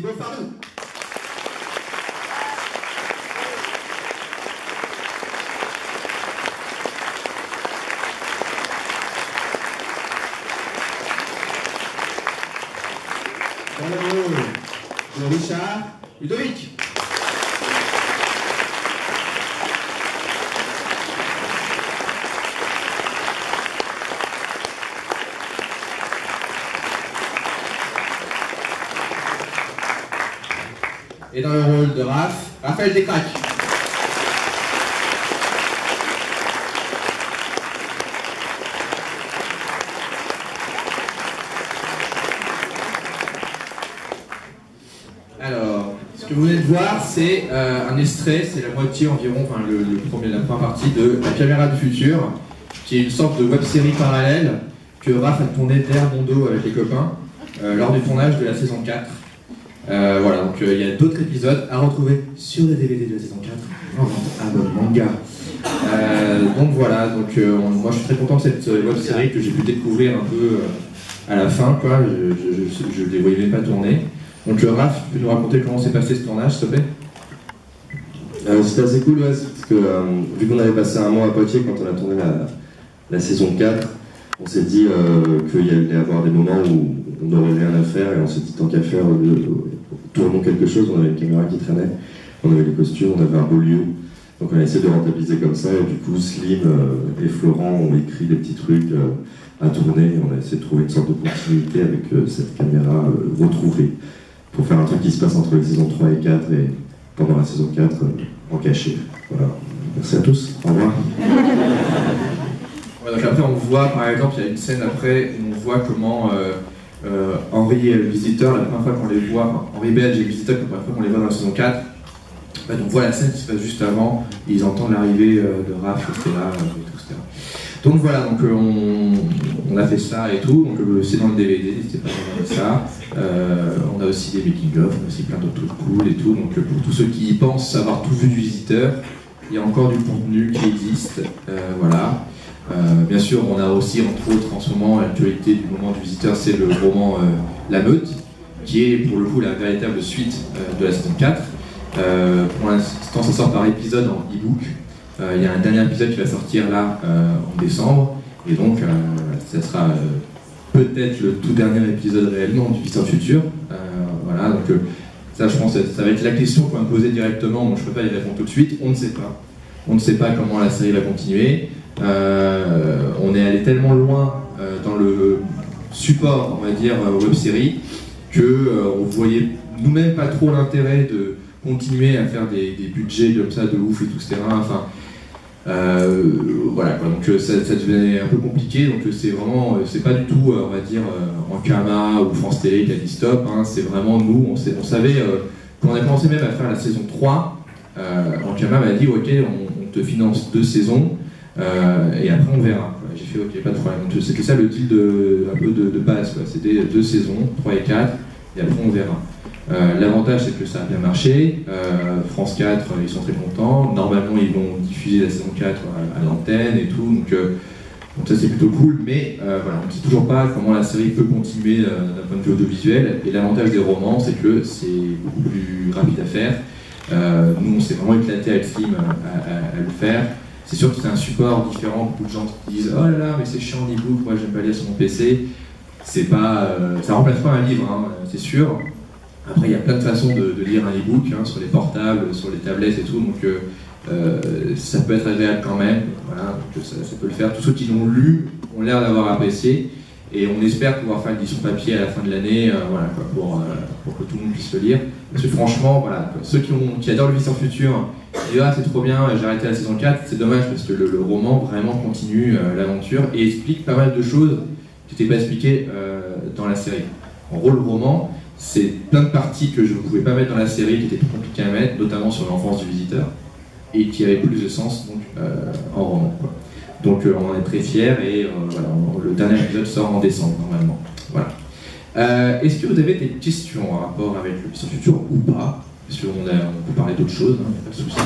Thibaut Fardou. Dans le rôle de Richard, Ludovic. Et dans le rôle de Raph, Raphaël Descraques. Alors, ce que vous venez de voir, c'est un extrait, c'est la moitié environ, enfin la première partie de La Caméra du Futur, qui est une sorte de web-série parallèle que Raph a tourné derrière mon dos avec les copains lors du tournage de la saison 4. Voilà, donc il y a d'autres épisodes à retrouver sur le DVD de la saison 4 en vente à notre manga. Donc voilà, moi je suis très content de cette web-série que j'ai pu découvrir un peu à la fin, quoi. Je ne les voyais même pas tourner. Donc Raph, tu peux nous raconter comment s'est passé ce tournage, s'il te plaît? C'était assez cool, ouais, parce que vu qu'on avait passé un mois à Poitiers quand on a tourné la saison 4, on s'est dit qu'il y allait y avoir des moments où on n'aurait rien à faire et on s'est dit tant qu'à faire, tournons quelque chose. On avait une caméra qui traînait, on avait les costumes, on avait un beau lieu. Donc on a essayé de rentabiliser comme ça et du coup Slim et Florent ont écrit des petits trucs à tourner. On a essayé de trouver une sorte de continuité avec cette caméra retrouvée pour faire un truc qui se passe entre les saisons 3 et 4 et pendant la saison 4 en cachet. Voilà. Merci à tous, au revoir. Ouais, donc après on voit, par exemple, il y a une scène après où on voit comment Henri et le visiteur, la première fois qu'on les voit, Henri Belge et le visiteur, la première fois qu'on les voit dans la saison 4, en fait, on voit la scène qui se passe juste avant, et ils entendent l'arrivée de Raph, etc. Donc voilà, donc on a fait ça et tout, donc c'est dans le DVD, n'hésitez pas à regarder ça. On a aussi des making-of, on a aussi plein d'autres trucs cool et tout, donc pour tous ceux qui pensent avoir tout vu du visiteur, il y a encore du contenu qui existe, voilà. Bien sûr, on a aussi, entre autres, en ce moment, l'actualité du moment du visiteur, c'est le roman La Meute, qui est pour le coup la véritable suite de la saison 4. Pour l'instant, ça sort par épisode en e-book. Il y a un dernier épisode qui va sortir là en décembre, et donc ça sera peut-être le tout dernier épisode réellement du Visiteur Futur. Voilà, donc ça, je pense, ça va être la question qu'on va me poser directement, donc je ne peux pas y répondre tout de suite. On ne sait pas. On ne sait pas comment la série va continuer. On est allé tellement loin dans le support, on va dire, web-série, qu'on voyait nous-mêmes pas trop l'intérêt de continuer à faire des budgets comme ça de ouf et tout, etc. Enfin, voilà quoi, donc ça devenait un peu compliqué, donc c'est vraiment, c'est pas du tout, on va dire, Ankama ou France Télé qui a dit stop, hein, c'est vraiment nous, on savait, quand on a commencé même à faire la saison 3, Ankama m'a dit ok, on te finance 2 saisons, et après on verra. J'ai fait ok, pas de problème. Donc c'était ça le deal un peu de base, c'était 2 saisons, 3 et 4, et après on verra. L'avantage c'est que ça a bien marché, France 4 ils sont très contents, normalement ils vont diffuser la saison 4 à l'antenne et tout, donc ça c'est plutôt cool, mais voilà, on ne sait toujours pas comment la série peut continuer d'un point de vue audiovisuel, et l'avantage des romans c'est que c'est beaucoup plus rapide à faire. Nous on s'est vraiment éclaté avec Slim à le faire. C'est sûr que c'est un support différent, beaucoup de gens qui disent oh là là mais c'est chiant l'e-book, moi j'aime pas lire sur mon PC. C'est pas, ça remplace pas un livre, hein, c'est sûr. Après il y a plein de façons de lire un e-book, hein, sur les portables, sur les tablettes et tout, donc ça peut être agréable quand même, voilà, donc ça peut le faire. Tous ceux qui l'ont lu ont l'air d'avoir apprécié, et on espère pouvoir faire l'édition papier à la fin de l'année, voilà, quoi, pour que tout le monde puisse le lire. Parce que franchement, voilà, ceux qui adorent le Visiteur Futur, ils disent ah c'est trop bien, j'ai arrêté la saison 4, c'est dommage parce que le roman vraiment continue l'aventure et explique pas mal de choses qui n'étaient pas expliquées dans la série. En gros, le roman, c'est plein de parties que je ne pouvais pas mettre dans la série, qui étaient plus compliquées à mettre, notamment sur l'enfance du visiteur, et qui avaient plus de sens donc, en roman, quoi. Donc on en est très fiers, et voilà, le dernier épisode sort en décembre normalement. Voilà. Est-ce que vous avez des questions en rapport avec le Visiteur Futur ou pas? Parce qu'on peut parler d'autres choses, il n'y a pas de souci.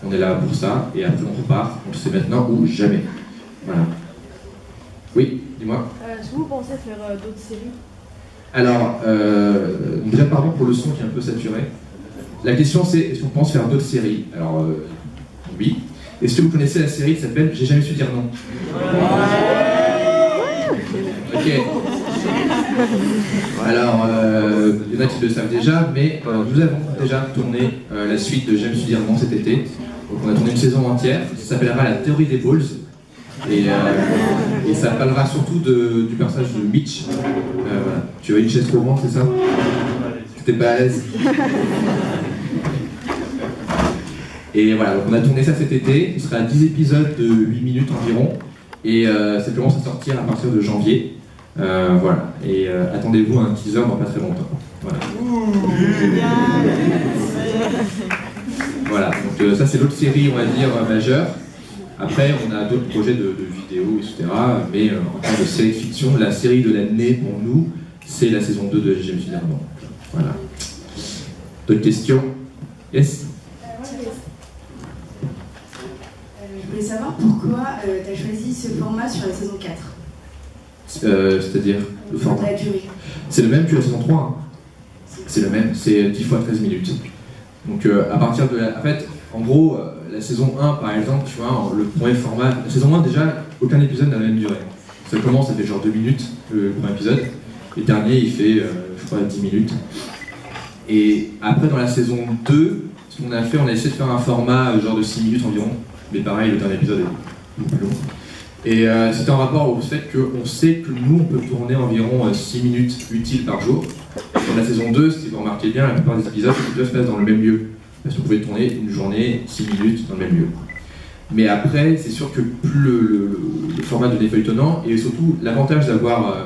On est là pour ça, et après on repart, on le sait maintenant ou jamais. Voilà. Oui, dis-moi. Est-ce que vous pensez faire d'autres séries? Alors, déjà pardon pour le son qui est un peu saturé. La question c'est, est-ce qu'on pense faire d'autres séries? Alors, oui. Est-ce que vous connaissez la série qui s'appelle J'ai jamais su dire non? Ok. Alors, il y en a qui le savent déjà, mais nous avons déjà tourné la suite de J'ai jamais su dire non cet été. Donc on a tourné une saison entière, ça s'appellera La théorie des balls. Et ça parlera surtout du personnage de Mitch. Voilà. Tu as une chaise trop grande, c'est ça? T'es pas à l'aise? Et voilà, donc on a tourné ça cet été, ce sera 10 épisodes de 8 minutes environ, et ça commence à sortir à partir de janvier. Voilà, et attendez-vous à un teaser dans pas très longtemps. Voilà, voilà donc ça c'est l'autre série, on va dire, majeure. Après, on a d'autres projets de vidéos, etc. Mais en termes de série de fiction, la série de l'année pour nous, c'est la saison 2 de J'ai jamais su dire non. Voilà. D'autres questions? Yes? Je voulais savoir pourquoi tu as choisi ce format sur la saison 4. C'est-à-dire le format? La durée. C'est le même que la saison 3. Hein. C'est le même, c'est 10 fois 13 minutes. Donc à partir de la... En fait, en gros, la saison 1 par exemple, tu vois, le premier format... La saison 1 déjà, aucun épisode n'a la même durée. Ça commence, ça fait genre 2 minutes, le premier épisode. Le dernier, il fait, je crois, 10 minutes. Et après, dans la saison 2, ce qu'on a fait, on a essayé de faire un format genre de 6 minutes environ. Mais pareil, le dernier épisode est beaucoup plus long. Et c'était en rapport au fait qu'on sait que nous, on peut tourner environ 6 minutes utiles par jour. Dans la saison 2, si vous remarquez bien, la plupart des épisodes se passent dans le même lieu. Parce que vous pouvez tourner une journée, 6 minutes dans le même lieu. Mais après, c'est sûr que plus le format devenait feuilletonnant, et surtout, l'avantage d'avoir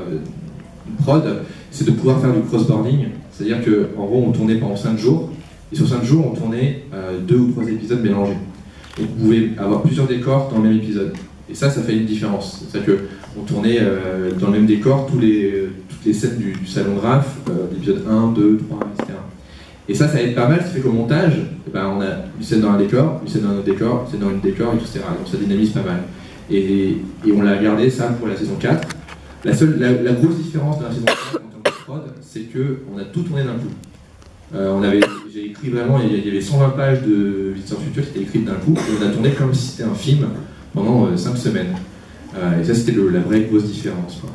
une prod, c'est de pouvoir faire du crossboarding. C'est-à-dire qu'en gros, on tournait pendant 5 jours, et sur 5 jours, on tournait 2 ou 3 épisodes mélangés. Donc vous pouvez avoir plusieurs décors dans le même épisode. Et ça fait une différence. C'est-à-dire qu'on tournait dans le même décor toutes les scènes du salon de Raph, l'épisode 1, 2, 3, etc. Et ça aide pas mal, ce qui fait qu'au montage, on a une scène dans un décor, une scène dans un autre décor, une scène dans un décor, etc. Donc ça dynamise pas mal. Et on l'a gardé ça pour la saison 4. La grosse différence de la saison 4 en termes de prod, c'est qu'on a tout tourné d'un coup. J'ai écrit vraiment, il y avait 120 pages de Visiteurs Futurs qui étaient écrites d'un coup, et on a tourné comme si c'était un film pendant 5 semaines. Et ça, c'était la vraie grosse différence, quoi.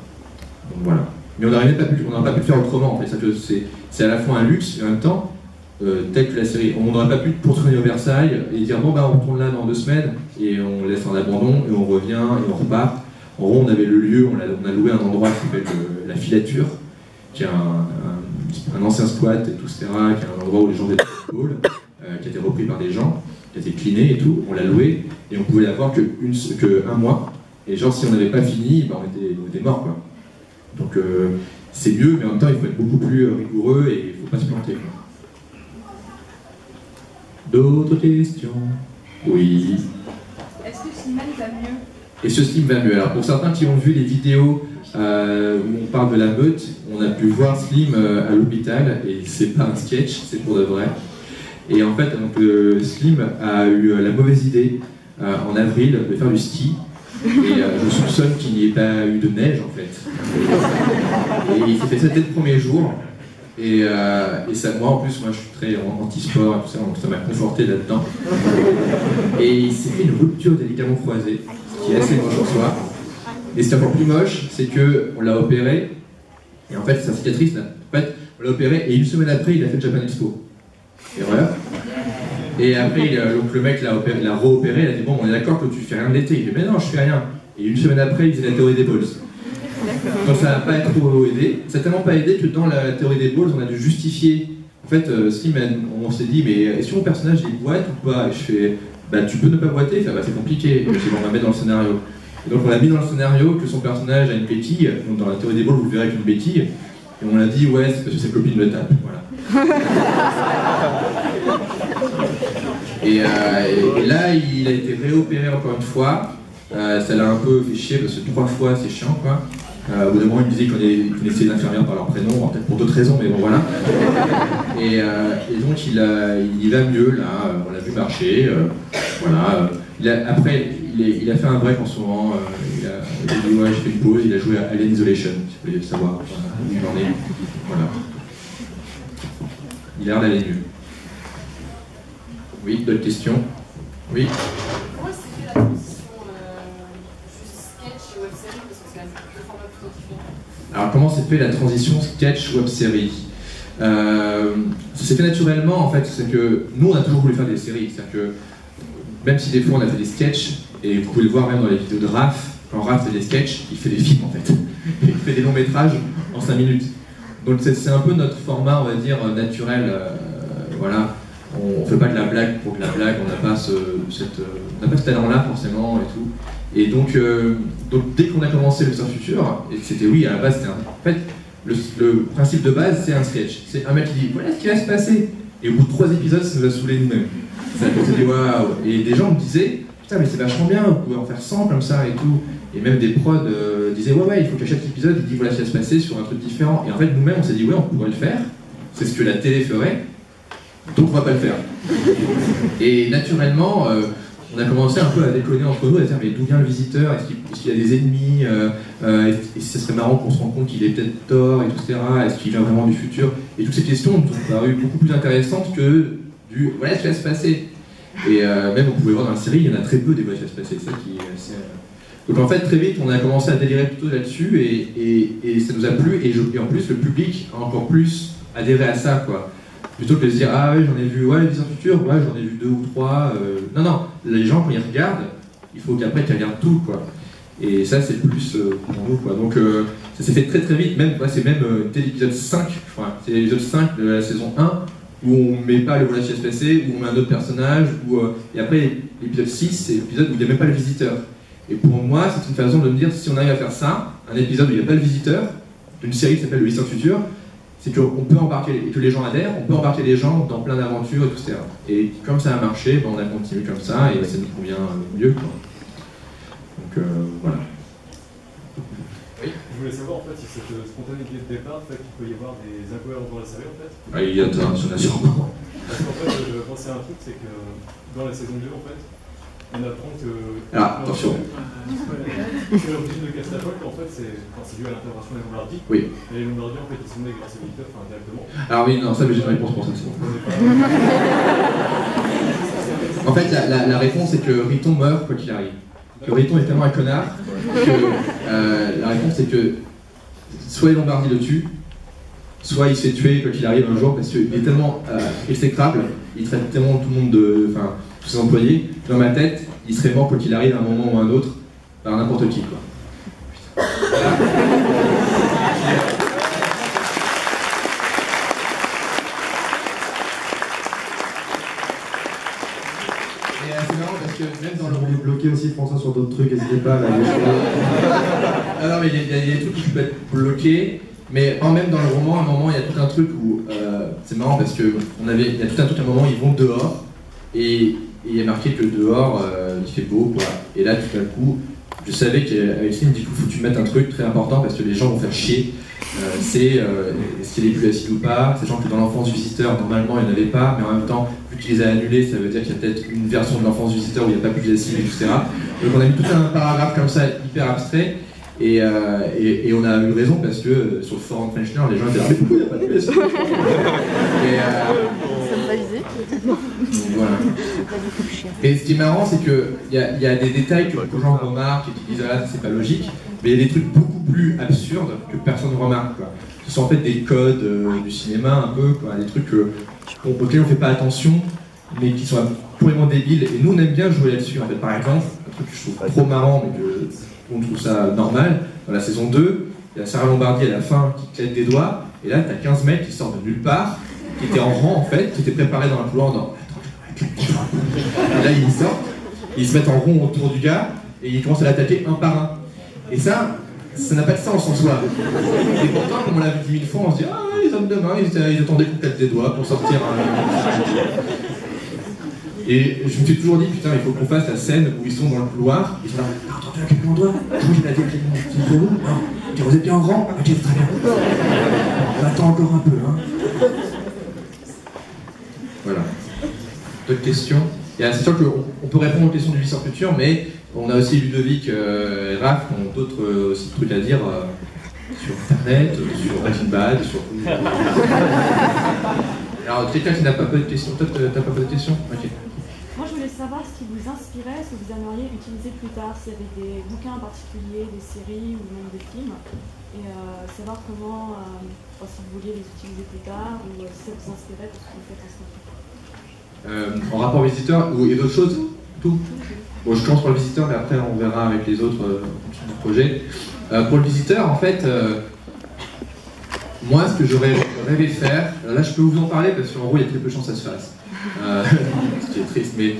Donc voilà. Mais on n'aurait pas pu le faire autrement, en fait. C'est à la fois un luxe, et en même temps, tel que la série. On n'aurait pas pu poursuivre au Versailles et dire bon, on retourne là dans 2 semaines, et on laisse en abandon, et on revient, et on repart. En gros, on avait le lieu, on a loué un endroit qui s'appelle la Filature, qui est un ancien squat, et tout, etc., qui est un endroit où les gens faisaient du football, qui a été repris par des gens, qui a été cleané et tout. On l'a loué, et on pouvait l'avoir qu'un mois. Et genre, si on n'avait pas fini, on était mort, quoi. Donc c'est mieux, mais en même temps, il faut être beaucoup plus rigoureux et il ne faut pas se planter, quoi. D'autres questions? Oui. Est-ce que Slimane va mieux? Est-ce que Slim va mieux? Alors pour certains qui ont vu les vidéos où on parle de la meute, on a pu voir Slim à l'hôpital, et c'est pas un sketch, c'est pour de vrai. Et en fait, donc, Slim a eu la mauvaise idée en avril de faire du ski. Et je soupçonne qu'il n'y ait pas eu de neige en fait. Et il s'est fait ça dès le premier jour. Et ça, moi en plus, moi je suis très anti-sport et tout ça, donc ça m'a conforté là-dedans. Et il s'est fait une rupture des ligaments croisés, ce qui est assez moche en soi. Et ce qui est encore plus moche, c'est qu'on l'a opéré, et en fait sa cicatrice, en fait, on l'a opéré, et 1 semaine après, il a fait le Japan Expo. Erreur. Et après, donc le mec l'a re-opéré, il a dit bon, on est d'accord que tu fais rien de l'été. Il dit mais non, je fais rien. Et 1 semaine après, il faisait la théorie des balls. Donc ça n'a pas trop aidé. Ça n'a tellement pas aidé que dans la théorie des balls, on a dû justifier. En fait, on s'est dit mais est-ce que mon personnage il boite ou pas? Et je fais tu peux ne pas boiter. Il fait c'est compliqué. Et je dis, on va mettre dans le scénario. Et donc on a mis dans le scénario que son personnage a une béquille. Donc dans la théorie des balls, vous le verrez avec une béquille. Et on a dit ouais, c'est parce que sa copine le tape. Voilà. Et là, il a été réopéré encore une fois. Ça l'a un peu fait chier parce que 3 fois c'est chiant, quoi. Au bout d'un moment, il me disait qu'on connaissait les infirmières par leur prénom, peut-être pour d'autres raisons, mais bon voilà. Et donc il va mieux là, on l'a vu marcher. Voilà. Après, il a fait un break en ce moment. Il a dit ouais, j'ai fait une pause. Il a joué à Alien Isolation, si vous voulez savoir où il en est. Voilà. Il a l'air d'aller mieux. Oui, d'autres questions? Oui. Comment s'est fait la transition sketch et web-série, parce que c'est un format plutôt différent? Alors comment s'est fait la transition sketch web-série? Ça s'est fait naturellement en fait, c'est que nous on a toujours voulu faire des séries, c'est-à-dire que même si des fois on a fait des sketchs, et vous pouvez le voir même dans les vidéos de Raph, quand Raph fait des sketchs, il fait des films en fait, il fait des longs métrages en 5 minutes. Donc c'est un peu notre format, on va dire, naturel, voilà. On fait pas de la blague pour de la blague, on n'a pas ce talent-là forcément et tout. Et donc dès qu'on a commencé le Viseur Futur, et c'était oui, à la base c'était en fait, le principe de base c'est un sketch. C'est un mec qui dit voilà ce qui va se passer. Et au bout de 3 épisodes, ça nous a saoulé nous-mêmes. Ça nous a dit waouh. Et des gens me disaient putain mais c'est vachement bien, vous pouvez en faire 100 comme ça et tout. Et même des prods disaient ouais il faut qu'à chaque épisode il dit voilà ce qui va se passer sur un truc différent. Et en fait nous-mêmes on s'est dit ouais on pourrait le faire. C'est ce que la télé ferait. Donc on va pas le faire. Et naturellement, on a commencé un peu à déconner entre nous, à dire mais d'où vient le visiteur? Est-ce qu'il y a des ennemis? Et ce serait marrant qu'on se rende compte qu'il est peut-être tort, etc. Est-ce qu'il vient vraiment du futur? Et toutes ces questions nous ont paru beaucoup plus intéressantes que du voilà ce qui va se passer. Et même vous pouvez voir dans la série, il y en a très peu des voilà ce qui va se passer. C'est ça qui est assez... Donc en fait très vite on a commencé à délirer plutôt là-dessus et ça nous a plu et en plus le public a encore plus adhéré à ça quoi. Plutôt que de se dire ah ouais j'en ai vu ouais les Viseurs Futurs, ouais j'en ai vu 2 ou 3. Non, les gens quand ils regardent, il faut qu'après qu'ils regardent tout quoi. Et ça c'est plus pour nous quoi. Donc ça s'est fait très très vite, même c'est même dès l'épisode 5, je crois. C'est l'épisode 5 de la saison 1 où on met pas le voilà ce qui va se passer, où on met un autre personnage, et après l'épisode 6 c'est l'épisode où il n'y a même pas le visiteur. Et pour moi c'est une façon de me dire si on arrive à faire ça, un épisode où il n'y a pas le visiteur, d'une série qui s'appelle le Viseur Futur, c'est qu'on peut embarquer, et que les gens adhèrent, on peut embarquer les gens dans plein d'aventures, etc. Et comme ça a marché, ben on a continué comme ça, et ça nous convient mieux. Quoi. Donc voilà. Oui. Je voulais savoir en fait si cette spontanéité de départ fait qu'il peut y avoir des incohérences dans la série en fait. Ah, il y a sûrement. Parce qu'en fait, je pensais à un truc, c'est que dans la saison 2 en fait, on apprend que... Ah, attention. Que l'origine de Castapol, en fait, c'est dû à l'intervention des Lombardies. Oui. Et les Lombardies, en fait, ils sont nés grâce aux militaires, enfin, directement. Alors oui, non, ça, mais j'ai une réponse pour ça, c'est bon. En fait, la réponse est que Riton meurt quoi qu'il arrive. Que Riton est tellement un connard que la réponse est que soit les Lombardies le tuent, soit il se fait tuer quoi qu'il arrive un jour, parce qu'il est tellement exécrable, il traite tellement tout le monde enfin, tous ses employés, dans ma tête, il serait mort quoi qu'il arrive à un moment ou à un autre, par n'importe qui, quoi. Voilà. Et c'est marrant parce que même dans le... Vous voulez bloquer aussi François sur d'autres trucs, n'hésitez pas. Là, Ah non, mais il y a des trucs qui peuvent être bloqués. Mais même dans le roman, à un moment, il y a tout un truc où c'est marrant parce que il y a tout un truc à un moment, ils vont dehors et il y a marqué que dehors il fait beau quoi. Et là, tout d'un coup, je savais qu'avec Slim, du coup, faut que tu mettes un truc très important parce que les gens vont faire chier. C'est est-ce qu'il est plus acide ou pas, sachant que dans l'enfance du visiteur, normalement, il n'y en avait pas, mais en même temps, vu qu'il les a annulés, ça veut dire qu'il y a peut-être une version de l'enfance du visiteur où il n'y a pas plus d'acide, etc. Donc on a mis tout un paragraphe comme ça, hyper abstrait. Et on a eu raison parce que sur le forum Frenchner, les gens étaient là, mais pourquoi il n'y a pas de PS? Voilà. Et ce qui est marrant, c'est qu'il y a des détails que les gens remarquent et qui disent ah là c'est pas logique, mais il y a des trucs beaucoup plus absurdes que personne ne remarque. Quoi. Ce sont en fait des codes du cinéma un peu, quoi, des trucs auxquels on ne fait pas attention, mais qui sont complètement débiles. Et nous on aime bien jouer là-dessus. En fait, par exemple, un truc que je trouve trop marrant, mais que on trouve ça normal, dans la saison 2, il y a Sarah Lombardi à la fin qui claque des doigts, et là t'as 15 mecs qui sortent de nulle part, qui étaient en rang en fait, qui étaient préparés dans un couloir dans... Et là ils sortent, ils se mettent en rond autour du gars, et ils commencent à l'attaquer un par un. Et ça n'a pas de sens en soi. Et pourtant, comme on l'a vu 10 000 fois, on se dit ah les hommes de main, ils attendaient qu'on claque des doigts pour sortir Et je me suis toujours dit, putain, il faut qu'on fasse la scène où ils sont dans le couloir, ils sont là, t'as entendu à quelqu'un doigt? Moi j'ai la dit c'est pour vous? Non. Ok, vous êtes bien en rang? Ok, très bien. On attend encore un peu, hein. Voilà. D'autres questions? C'est sûr qu'on peut répondre aux questions du Viseur Futur, mais On a aussi Ludovic et Raph qui ont d'autres aussi trucs à dire sur Internet, sur Breaking Bad, sur tout. Alors, quelqu'un qui n'a pas posé de questions, toi t'as pas posé de questions? Ok. Moi, je voulais savoir ce qui vous inspirait, ce que vous aimeriez utiliser plus tard, s'il y avait des bouquins en particulier, des séries ou même des films, et savoir comment, si vous vouliez les utiliser plus tard, ou si ça vous inspirait pour ce que vous faites en ce moment. En rapport visiteur, ou et d'autres choses? Tout? Bon, je commence par le visiteur, mais après on verra avec les autres en fonction du projet. Pour le visiteur, en fait, moi, ce que j'aurais rêvé de faire, là je peux vous en parler parce qu'en gros il y a très peu de chances que ça se fasse. Ce qui est triste, mais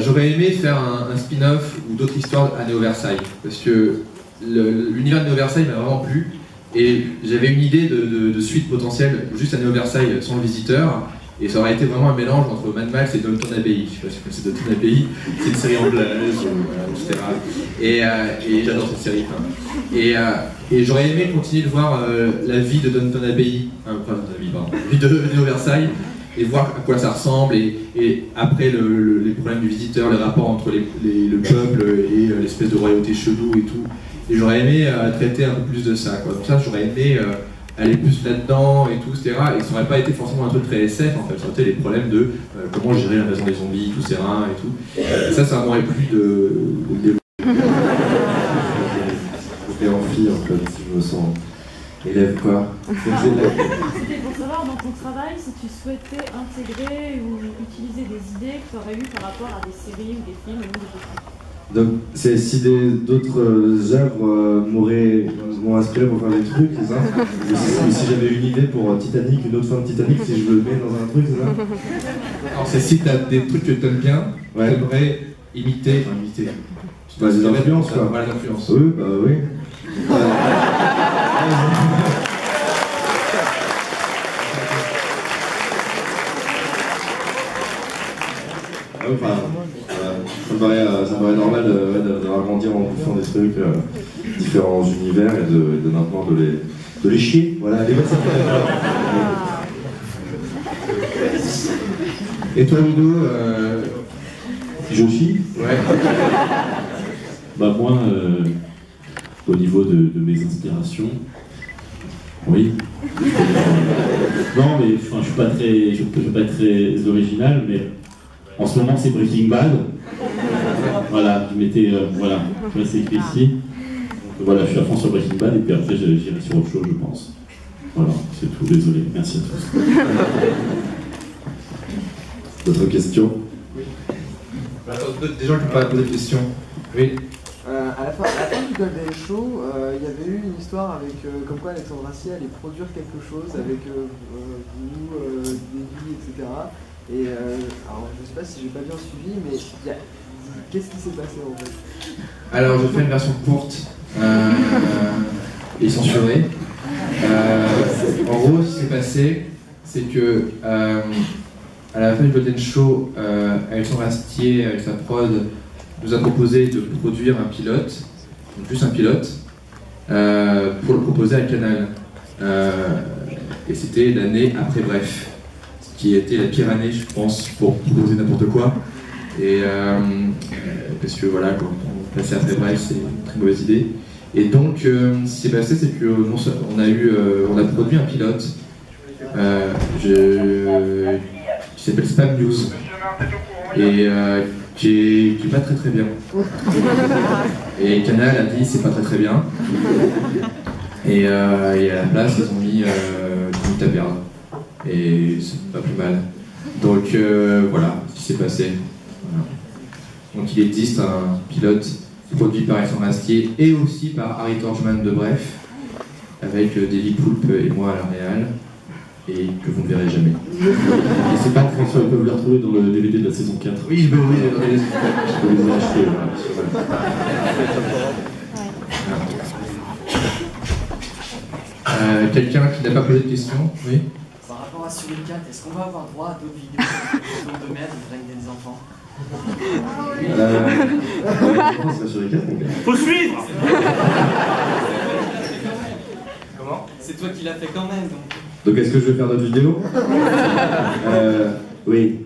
j'aurais aimé faire un spin-off ou d'autres histoires à Néo Versailles, parce que l'univers de Néo Versailles m'a vraiment plu, et j'avais une idée de suite potentielle juste à Néo Versailles sans le visiteur, et ça aurait été vraiment un mélange entre Mad Max et Downton Abbey. Je sais pas si vous connaissez Downton Abbey, c'est une série anglaise, etc. Et j'adore cette série. Et j'aurais aimé continuer de voir la vie de Downton Abbey, la vie de Néo Versailles, et voir à quoi ça ressemble, et après les problèmes du visiteur, les rapports entre le peuple et l'espèce de royauté chelou et tout. Et j'aurais aimé traiter un peu plus de ça, quoi. Donc ça, j'aurais aimé aller plus là-dedans et tout, etc. Et ça n'aurait pas été forcément un truc très SF, en fait. Ça aurait été les problèmes de comment gérer l'invasion des zombies, tous ces reins et tout. Et ça m'aurait plu de développer. J'étais en fille, en fait, si je me sens élève, quoi. C'était pour savoir dans ton travail si tu souhaitais intégrer ou utiliser des idées que tu aurais eues par rapport à des séries ou des films ou des bouquins. Donc, c'est si d'autres œuvres m'ont inspiré pour faire des trucs, c'est ça? Ou si j'avais une idée pour Titanic, une autre fin de Titanic, si je le mets dans un truc, c'est ça? Alors, c'est si tu as des trucs que tu aimes bien, ouais. Tu aimerais imiter. Bah, des influences, quoi. Voilà, l'influence. Oui, bah oui. Enfin, ça me paraît normal de grandir en bouffant des trucs, différents univers, et de maintenant de les chier. Voilà, allez, vas-y. Et toi, Ludo, je chie? Ouais. Bah moi, au niveau de mes inspirations, oui. Non, mais enfin, je peux pas être très original, mais en ce moment c'est Breaking Bad. Voilà, je m'étais, voilà, c'est écrit ici. Donc voilà, je suis à fond sur Breaking Bad, et puis après j'irai sur autre chose, je pense. Voilà, c'est tout, désolé, merci à tous. D'autres questions? Des gens qui n'ont pas posé de questions. Oui. À la fin du Golden Show, il y avait eu une histoire avec comme quoi Alexandre Astier allait produire quelque chose avec vous, Davy, etc. Et alors je sais pas si j'ai pas bien suivi, mais qu'est-ce qui s'est passé en fait? Alors je fais une version courte et censurée. En gros, ce qui s'est passé, c'est que à la fin du Golden Show, Alexandre Astier, avec sa prod, nous a proposé de produire un pilote, juste un pilote, pour le proposer à Canal. Et c'était l'année après Bref, ce qui était la pire année, je pense, pour proposer n'importe quoi. Et parce que voilà, quand on passait après Bref, c'est une très mauvaise idée. Et donc, ce qui s'est passé, c'est qu'on a produit un pilote qui s'appelle Spam News, et qui est pas très bien. Et Canal a dit c'est pas très bien. Et à la place, ils ont mis à perdre. Et c'est pas plus mal. Donc voilà ce qui s'est passé. Voilà. Donc il existe un pilote produit par Alexandre Astier et aussi par Harry Torgman de Bref, avec Davy Poulpe et moi à la réal, et que vous ne verrez jamais. Et c'est pas François, ils peuvent le retrouver dans le DVD de la saison 4. Oui, je peux vous les acheter. Quelqu'un qui n'a pas posé de questions? Oui. Par rapport à Sur 4, est-ce qu'on va avoir droit à d'autres vidéos de merde qui drainent des enfants? Faut suivre. Comment? C'est toi qui l'as fait quand même, Donc est-ce que je vais faire d'autres vidéos? Oui.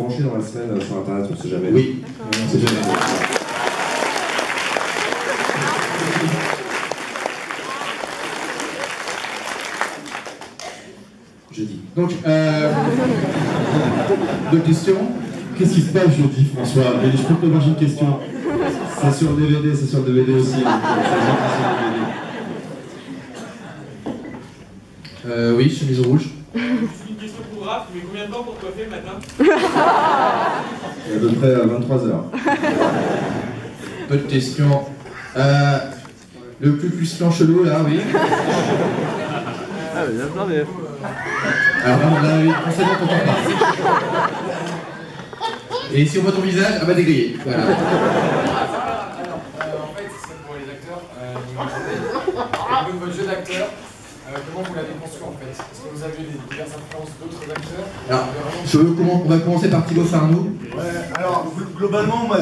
brancher dans la semaine sur internet, on sait jamais. Oui, on sait jamais. Jeudi. Donc, d'autres questions? Qu'est-ce qui se passe jeudi, François? Et je peux te poser une question. C'est sur DVD, c'est sur DVD aussi. Oui, chemise rouge. C'est une question pour Raph, mais combien de temps pour te coiffer le matin? À peu près à 23h. D'autres questions? Le plus chelou là, oui. Ah, mais non, mais. Alors là, oui, forcément, t'entends pas. Et si on voit ton visage, ah bah t'es grillé. Voilà. En fait, c'est pour les acteurs. Au niveau de votre jeu d'acteur, comment vous l'avez construit en fait? Est-ce que vous avez diverses influences d'autres acteurs? Alors, on va commencer par Thibaut Farnoux. Ouais, alors globalement, moi,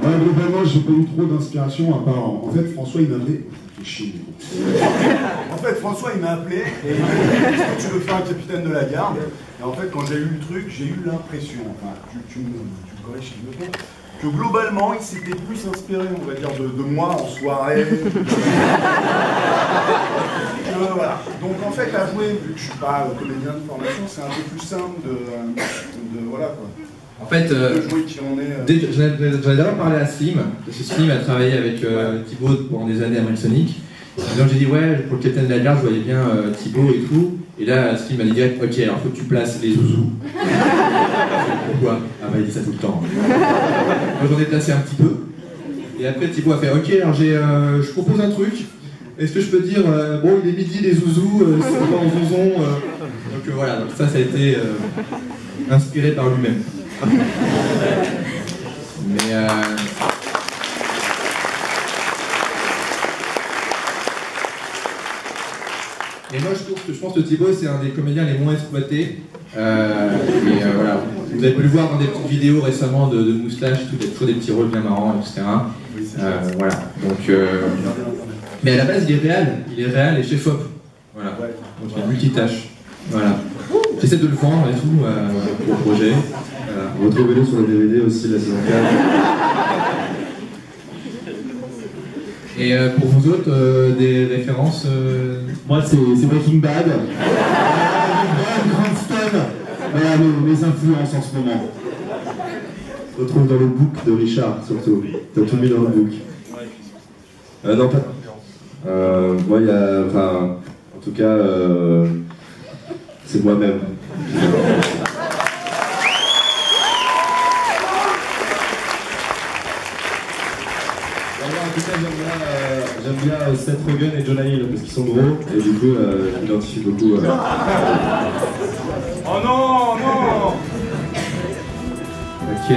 globalement, j'ai pas eu trop d'inspiration à part. En fait, François, il m'a appelé. En fait, François, il m'a appelé et il m'a dit est-ce que tu veux faire un capitaine de la garde? Et en fait, quand j'ai lu le truc, j'ai eu l'impression, enfin, tu me corriges si je me trompe, que globalement, il s'était plus inspiré, on va dire, de moi en soirée. Voilà. Donc en fait, à jouer, vu que je suis pas comédien de formation, c'est un peu plus simple de voilà quoi. En fait, j'en ai d'abord parlé à Slim, parce que Slim a travaillé avec Thibaut pendant des années à Marisonic. Donc j'ai dit, ouais, pour le capitaine de la garde, je voyais bien Thibaut et tout. Et là, Slim m'a dit direct, ok, alors faut que tu places les zouzous. Pourquoi? Ah bah il dit ça tout le temps. Moi j'en ai placé un petit peu. Et après Thibaut a fait, ok, alors je propose un truc. Est-ce que je peux dire, bon, il est midi, les zouzous, c'est pas en zouzon. Donc voilà, donc ça a été inspiré par lui-même. Mais et moi je pense que Thibaut c'est un des comédiens les moins exploités. Voilà, vous avez pu le voir dans des petites vidéos récemment de moustache, il y a toujours des petits rôles bien marrants, etc. Voilà, donc mais à la base il est réal et chef-op. Voilà, donc il est multitâche. Voilà. J'essaie de le vendre et tout pour le projet. Retrouvez-le sur le DVD aussi, la saison 4. Et pour vous autres, des références Moi, c'est Breaking Bad. Grande Stone. Voilà mes influences en ce moment. On se retrouve dans le book de Richard, surtout. T'as tout mis dans le book. Non, pas. Moi, il y a. Enfin, en tout cas, c'est moi-même. J'aime bien Seth Rogen et Jonah Hill parce qu'ils sont gros et du coup j'identifie beaucoup. Oh non, non. Ok.